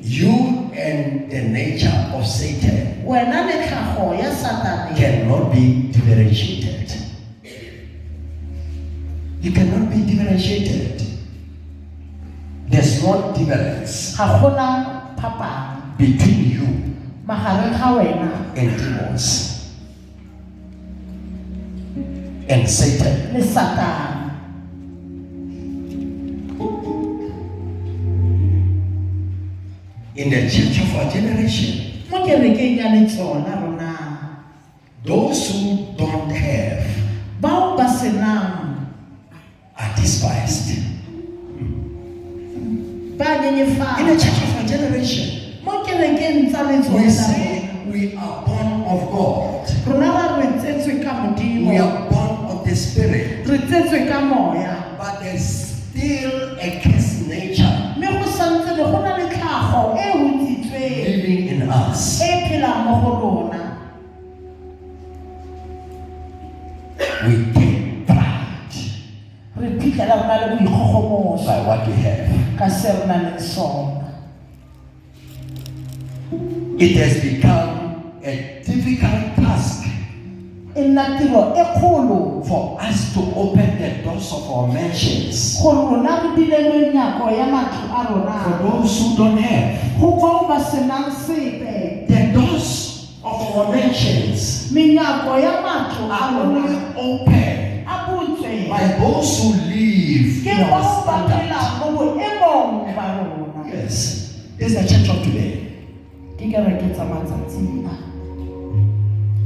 You and the nature of Satan cannot be differentiated. You cannot be differentiated. There's no difference between you and demons and Satan. In the church of our generation, those who don't have are despised. In the church of our generation, we say we are born of God. We are born of the Spirit. But there's still a cursed nature living in us. We take pride by what we have. It has become a difficult task for us to open the doors of our mansions. For those who don't have, the doors of our mansions are only open by those who live in our standard. Yes, this is the church of today.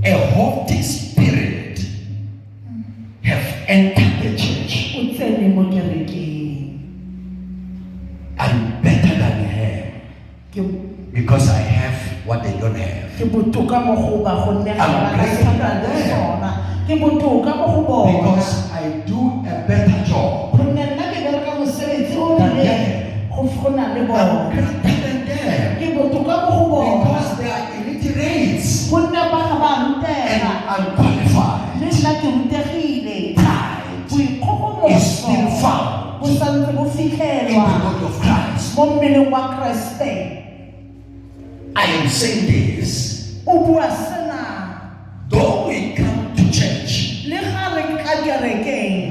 A haughty spirit have entered the church. I'm better than him because I have what they don't have. I'm greater than them because I do a better job than them. I'm greater than them because they are illiterates and unqualified. Pride is still found in the body of Christ. I am saying this. Though we come to church,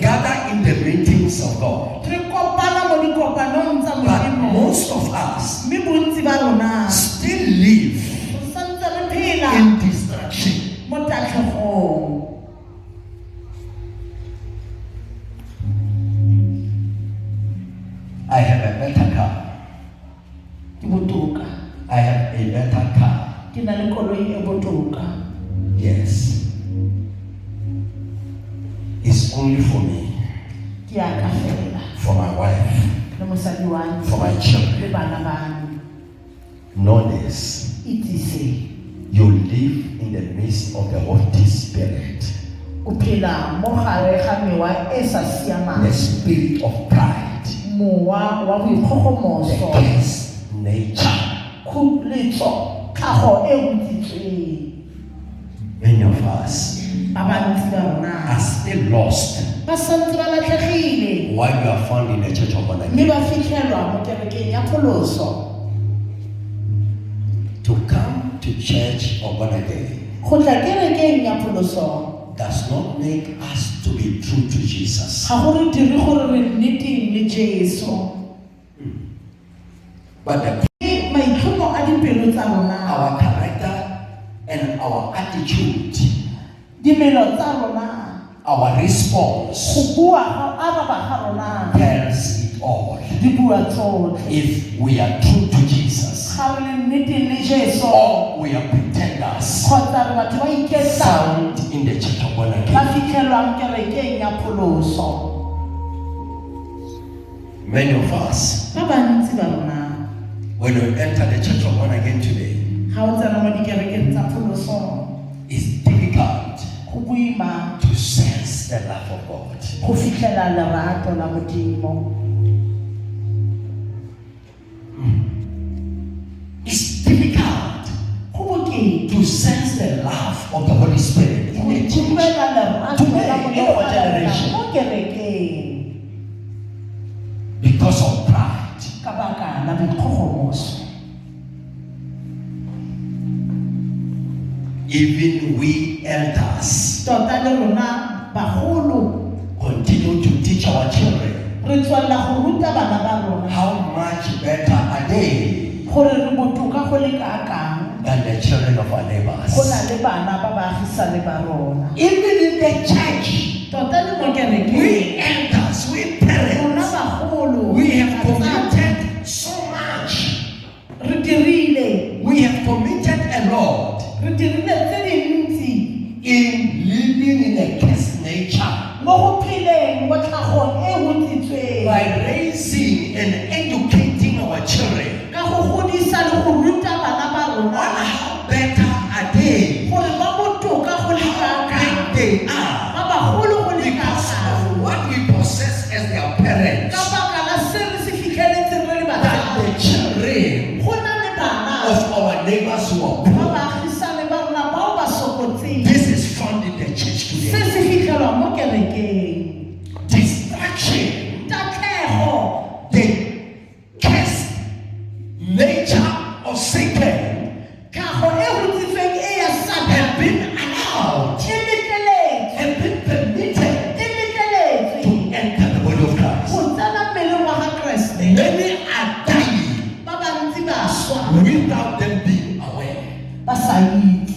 gather in the meetings of God, but most of us still live in distraction. I have a better car. I have a better car. Yes. It's only for me, for my wife, for my children. Know this. You live in the midst of the Holy Spirit. The spirit of pride. The cursed nature. Many of us are still lost while you are found in the church of God. To come to church of God again does not make us to be true to Jesus. But our character and our attitude, our response tells it all. If we are true to Jesus, or we are pretenders found in the church of God again. Many of us, when we enter the church of God again today, it's difficult to sense the love of God. It's difficult to sense the love of the Holy Spirit in the church today, in our generation, because of pride. Even we elders tota le rona bagolo continue to teach our children. re tswalla go ruta bana ba rona How much better are they gore re botoka go le ka kang than the children of our go neighbors? na le bana ba baagisane ba rona. Even in the church, Tota le mo kerekeng we elders, we rona parents, bagolo we have committed so much. re dirile We have committed a lot re dirile tse dintsi in living in a cursed nature mo go pheleng mo tlhagong e botsitsweng by raising and educating our children. ka go godisa le go ruta bana ba On rona how better are they, gore ba botoka go le ka how kang great they are, ba bagolo go le ka because kang of what we possess as their parents. ka baka la se re se fitlheletseng re le That batsadi the children go na le bana of our neighbors who are ba poor. baagisane ba rona bao ba sokotseng This is found in the church se today. se fitlhelwa mo kerekeng Distraction, tatlhego the cursed nature of Satan tlhago e botsitsweng e ya Satana have been allowed, e letleletswe have been permitted e letleletswe to enter the body of Christ. go tsena mmeleng wa ga Keresete Many are dying ba bantsi ba swa without them being aware. ba sa itse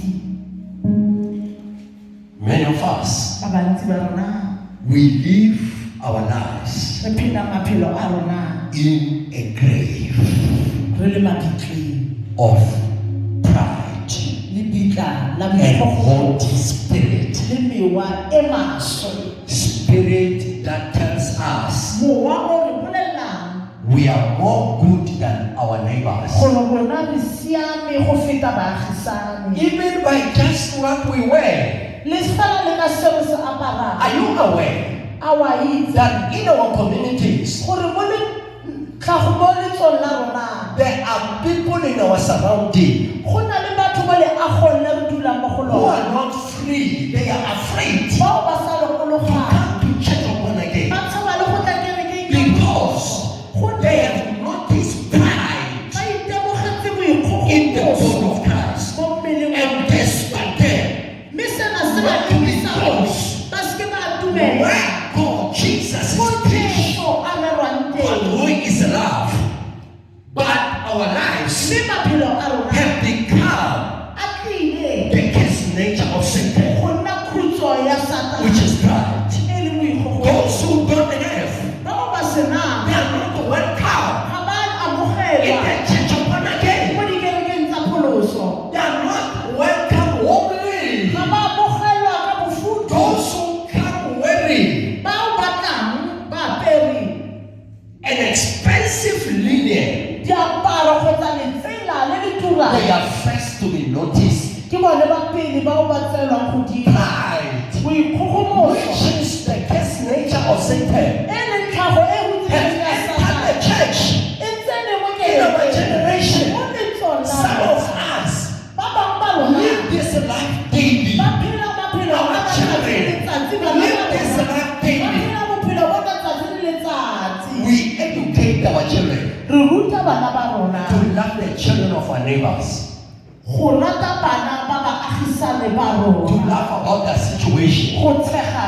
Many of us, ba bantsi ba rona we live our lives re phela maphelo a rona in a grave re le mabitleng of pride le bitla la and botlhogo haughty spirit. le mewa e maswe Spirit that tells us mowa o re bolelang we are more good than our neighbors. gore rona re siame go feta baagisane Even by just what we wear. le fela le ka seo se aparang Are you aware a wa itse that in our communities gore mo le tlhago mo letsong la rona there are people in our surrounding go na le batho mo leagong le re dulang mo go who are lona not free? They are afraid to bao ba sa lokologang come to church upon again ba tshaba le go tla kerekeng because they have noticed pride ba itemogetse in the body boikgogomoso of Christ mo mmeleng wa and desperate them. mme sena se ba dumisa ba seke ba dumela Where God Jesus mo is preached, Jesu a rerwang but teng who is love. But our lives mme maphelo a rona have become a tlile the cursed nature of Satan, go nna khutso ya Satana which is pride. e le boikgogomoso Those who don't have, bao ba senang they are not welcome ga ba in amogelwa the church upon again. mo dikerekeng tsa pholoso They are not welcome warmly. ga ba amogelwa ka bofuto Those who come wearing bao ba tlang ba apere an expensive linen, diaparo kgotsa letsela le le turang they are first to be noticed. ke bone ba pele bao ba tselwang godimo Pride, boikgogomoso which is the cursed nature of Satan, e leng tlhago e has botsitseng ya entered the Satana church. e tsene mo In our kerekeng generation, mo letsong la some of rona us ba bangwe ba rona live this life daily. ba phela maphelo a Our ka tsatsi children le letsatsi ba live this life ba daily. phela bophelo ba ka tsatsi le letsatsi We educate our children re ruta bana ba rona to love the children of our neighbors, go rata bana ba baagisane ba to rona laugh about their situation go tshega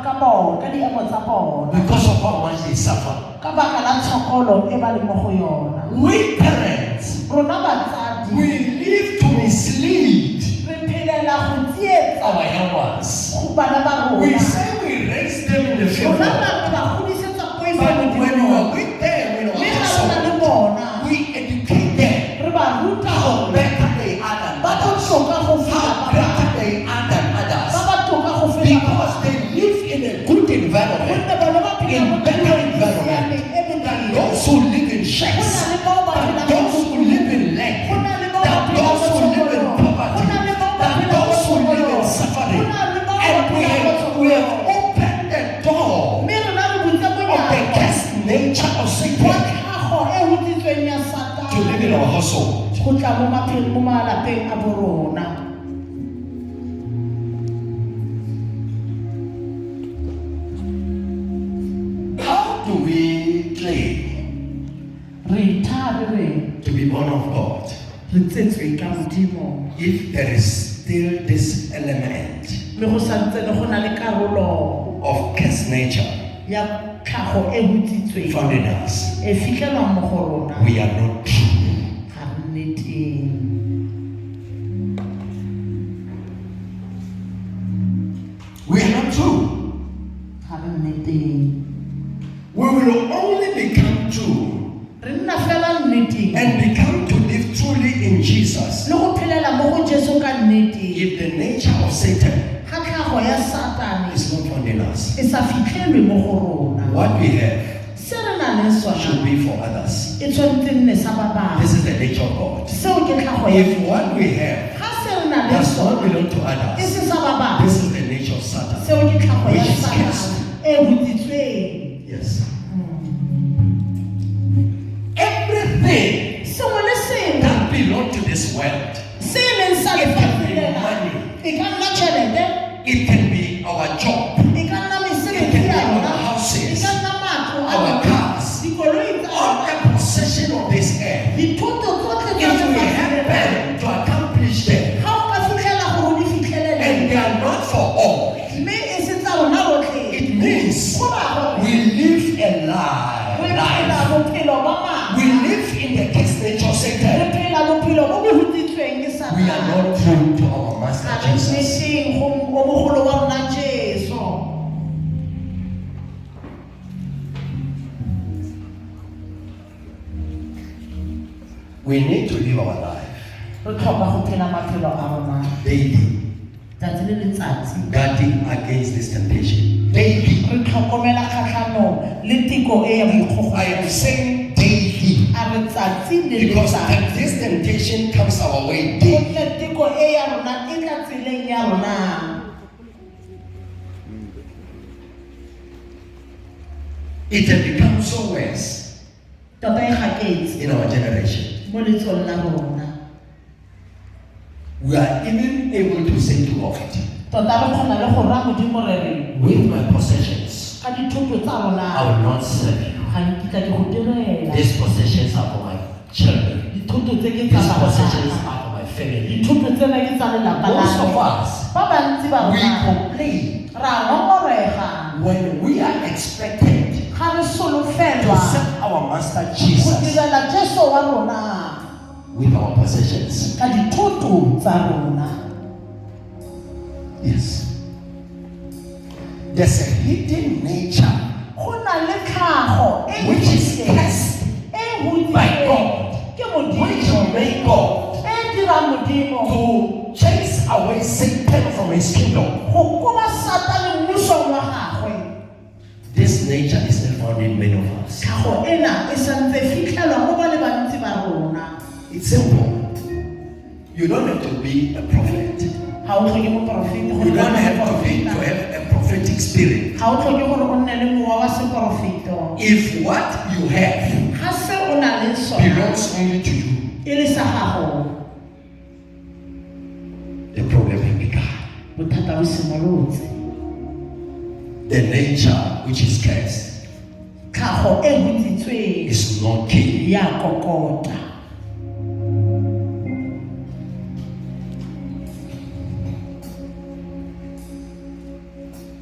ka bona ka diemo tsa bona because of how much they suffer. ka baka la tshokolo e ba leng mo go yona We parents, rona batsadi we live to mislead re phelela go tsietsa our young ones. go bana ba We rona say we raise them in the fear of rona God, ba ba godisetsa poifo but mo when you are godimo with them in our le ga rona household, le bona we educate them re ba ruta how gore better they are than ba others, botoka go feta how ba better bangwe they are than ba others, ba toka go feta ba because bangwe they live in a good environment gonne bone ba phela in mo better tulong e environment siameng e than botlhale those who live in go na shacks, le bao ba than phelang those who live in lack, go na le bao ba than phelang those mo who live in tshokolong poverty, go na le bao ba than phelang mo those who live in tshokolong suffering. go na le bao ba And we phelang mo have tshokolong opened the door mme rona re butse of the monyako cursed nature of wa Satan tlhago e hutsitsweng ya to live in Satana our household. go tla mo malapeng a borona. How do we claim Re ithare re to be born of God re tsetswe ka Modimo if there is still this element me go santse le go na le karolo of cursed nature ya tlhago e botsitsweng found in us. e fitlhelwang mo go rona We are not true. ga re nne teng. We are not true. Ga re nne teng. We will only become true Re nna fela nneteng and become to live truly in Jesus le go phelela mo go Jesu ka nnete if the nature of Satan ga tlhago ya Satane is not found in us. e sa fitlhelwe mo go rona. What we have Se re nang le should sona be for others. e tshwanetse nne sa ba bangwe. This is the nature of God. Seo ke tlhago ya If what we have ga se re nang le does not sona belong to e others, se sa ba bangwe. this is the nature of Satan. Seo ke tlhago ya Which is Satane cursed. e botsitsweng. Yes. Everything Sengwe le sengwe that belongs to this world, se e leng sa it can be lefatshe lena money, e ka nna tšhelete, it can be our job, e ka nna it mesebetsi can be ya our rona, e houses, ka nna matlo a our rona, cars, dikoloi tsa all rona, the possession of this earth. dithoto tsotlhe tsa If we lefatshe lena. happen to accomplish them, Ga o ka fitlhela gore o di fitlhelele and they are not for all, mme e se tsa rona rotlhe, it means go raya gore we live a re phela life. bophelo ba We maaka, live in the cursed nature of re Satan. phela bophelo bo bo hutsitsweng ke We are Satane. not true to our Master Ga re Jesus. nneteng go mogolo wa rona Jesu. We need to live our life Re tlhoka go phela maphelo a rona daily, tsatsi le letsatsi. guarding against this temptation. Daily. Re tlhokomela kgatlhanong le tiko e ya I am boikgogelo. saying daily A re tsatsi le because letsatsi. this temptation comes our way Go daily. tle tiko e ya rona e tla tseleng ya rona. It has become so worse Tota e gaketse in our generation. mo letsong la rona. We are even able to say to God, Tota re kgona le go raya Modimo re re, with my possessions, ka dithoto tsa I rona will not serve you. ga nkitla ke go direla. These possessions are for my children. Dithoto tse ke These tsa possessions bana. are for my family. Dithoto tsena ke tsa lelapa la Most of me. us, Ba bantsi ba we rona complain ra ngongorega when we are expected ga re to solofelwa serve our Master go Jesus direla Jesu wa rona with our possessions. ka dithoto tsa rona. Yes. There's a hidden nature Go na le tlhago e which is itseng, cast e by hutsitsweng God, ke which Modimo, made God e dirang Modimo to chase away Satan from his kingdom. go koba Satane mmusong wa gagwe. This nature is not found in many of us. Tlhago ena e santse fitlhelwa mo ba le bantsi ba rona. It's simple. You don't have to be a prophet. Ga o tlhoke moporofete You gore o don't nne have to moporofeta. have a prophetic spirit. Ga o tlhoke gore o nne le mowa wa seporofeto. If what you have Ga se o na le sona belongs only to you, e le sa gago, the problem will begun. bothata bo simolotse. The nature which is cursed Tlhago e botsitsweng is not king. ya kokota.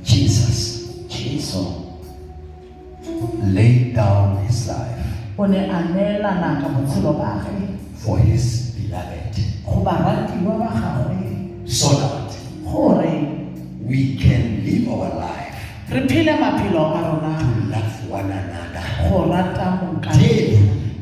Jesus Jesu laid down his life o ne a neelana ka botshelo ba gagwe for his beloved go baratiwa ba gagwe so that gore we can live our life re phele maphelo a rona to love one another. go rata Daily,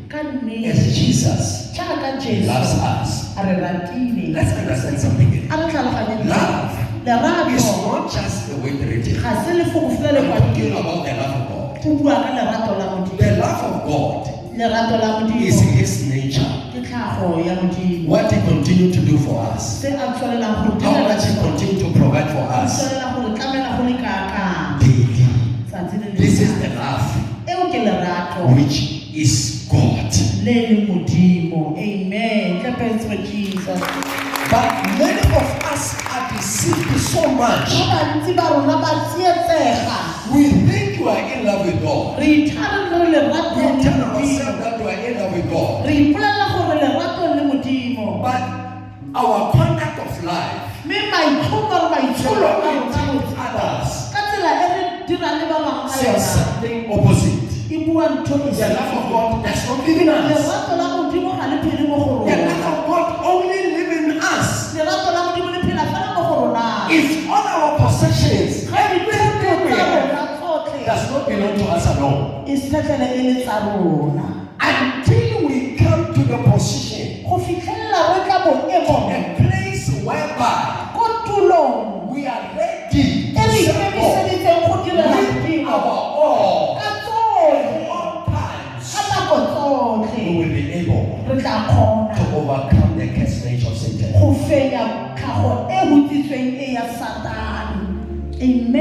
ka as nnete Jesus jaaka loves Jesu us. a re ratile. Let's understand something here. A re tlhaloganye Love lerato is not just the way to read it. ga se lefoko fela le I'm talking kwadileng. about the love of God. O bua ka lerato la Modimo. The love of God Lerato la is Modimo his nature. ke tlhago ya Modimo. What he continued to do for us. Se a tswelelang go How dira much he continued to provide for a us tswelela gore tlamela go le kaka daily. tsatsi le This is the letsatsi. love Eo ke lerato which is God. le le Modimo. Amen. Clap for Jesus. But many of us are deceived so much. Ba bantsi ba rona ba tsietsega. We think we are in love with God. Re ithara re lerato We le tell Modimo. ourselves that we are in love with God. Re ipolela gore lerato le Modimo. But our conduct of life, full of acting with others, says something opposite. The love of God does not live in us. The love of God only lives in us. If all our possessions, everything we have, does not belong to us alone. Until we come to the position, a place whereby we are ready to serve God with our all times, we will be able to overcome the curse nature of Satan. Amen.